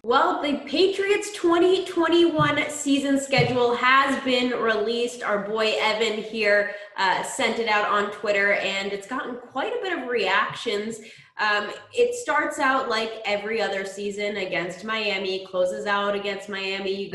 Well, the Patriots 2021 season schedule has been released. Our boy Evan here sent it out on Twitter, and it's gotten quite a bit of reactions. It starts out like every other season against Miami, closes out against Miami.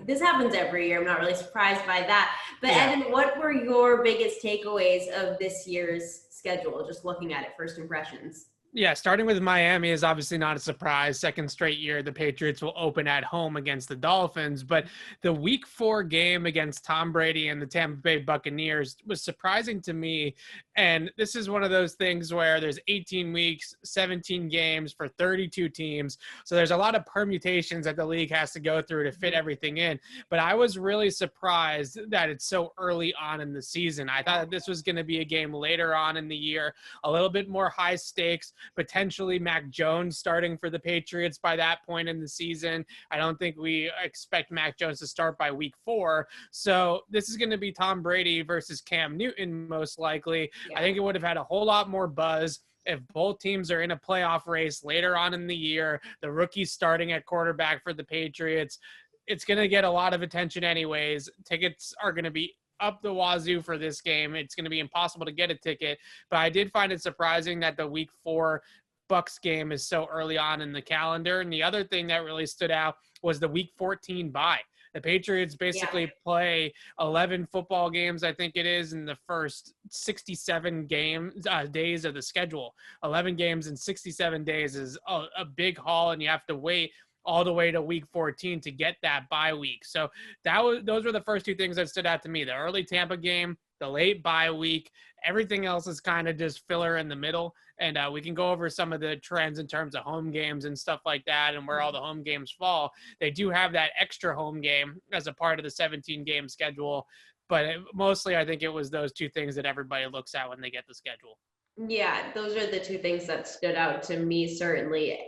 This happens every year. I'm not really surprised by that. But yeah. Evan, what were your biggest takeaways of this year's schedule, just looking at it, first impressions? Yeah, starting with Miami is obviously not a surprise. Second straight year, the Patriots will open at home against the Dolphins. But the Week 4 game against Tom Brady and the Tampa Bay Buccaneers was surprising to me. And this is one of those things where there's 18 weeks, 17 games for 32 teams. So there's a lot of permutations that the league has to go through to fit everything in. But I was really surprised that it's so early on in the season. I thought that this was going to be a game later on in the year, a little bit more high stakes. Potentially Mac Jones starting for the Patriots by that point in the season. I don't think we expect Mac Jones to start by Week 4. So this is going to be Tom Brady versus Cam Newton, most likely. Yeah. I think it would have had a whole lot more buzz if both teams are in a playoff race later on in the year, the rookie starting at quarterback for the Patriots. It's going to get a lot of attention anyways. Tickets are going to be up the wazoo for this game. It's going to be impossible to get a ticket, but I did find it surprising that the Week 4 Bucs game is so early on in the calendar. And the other thing that really stood out was the Week 14 bye. The Patriots basically play 11 football games, I think it is, in the first 67 days of the schedule. 11 games in 67 days is a big haul, and you have to wait all the way to Week 14 to get that bye week. So those were the first two things that stood out to me: the early Tampa game, the late bye week. Everything else is kind of just filler in the middle. And we can go over some of the trends in terms of home games and stuff like that and where all the home games fall. They do have that extra home game as a part of the 17-game schedule. But mostly I think it was those two things that everybody looks at when they get the schedule. Yeah, those are the two things that stood out to me, certainly.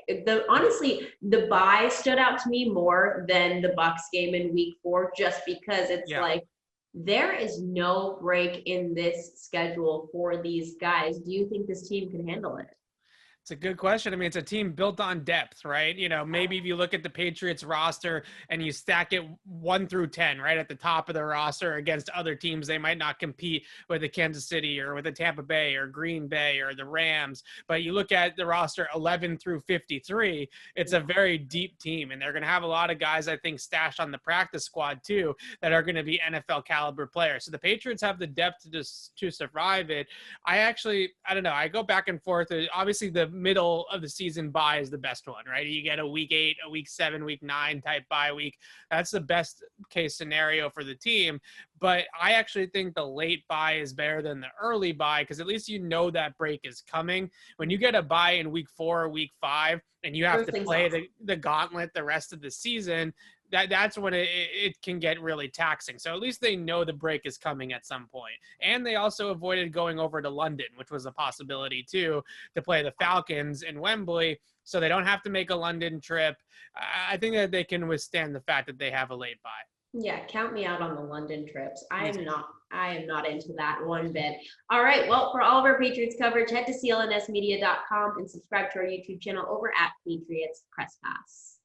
Honestly, the bye stood out to me more than the Bucs game in Week 4, just because it's like there is no break in this schedule for these guys. Do you think this team can handle it? It's a good question. I mean, it's a team built on depth, right? You know, maybe if you look at the Patriots roster and you stack it 1 through 10, right, at the top of the roster against other teams, they might not compete with the Kansas City or with the Tampa Bay or Green Bay or the Rams. But you look at the roster 11 through 53, it's a very deep team. And they're going to have a lot of guys, I think, stashed on the practice squad, too, that are going to be NFL caliber players. So the Patriots have the depth to survive it. I don't know. I go back and forth. Obviously, the middle of the season bye is the best one, right? You get a Week 8, a Week 7, Week 9 type bye week. That's the best case scenario for the team. But I actually think the late bye is better than the early bye, because at least you know that break is coming. When you get a bye in Week 4 or Week 5 and you have to play the gauntlet the rest of the season, that's when it can get really taxing. So at least they know the break is coming at some point. And they also avoided going over to London, which was a possibility too, to play the Falcons in Wembley. So they don't have to make a London trip. I think that they can withstand the fact that they have a late bye. Yeah, count me out on the London trips. I am not into that one bit. All right, well, for all of our Patriots coverage, head to clnsmedia.com and subscribe to our YouTube channel over at Patriots Press Pass.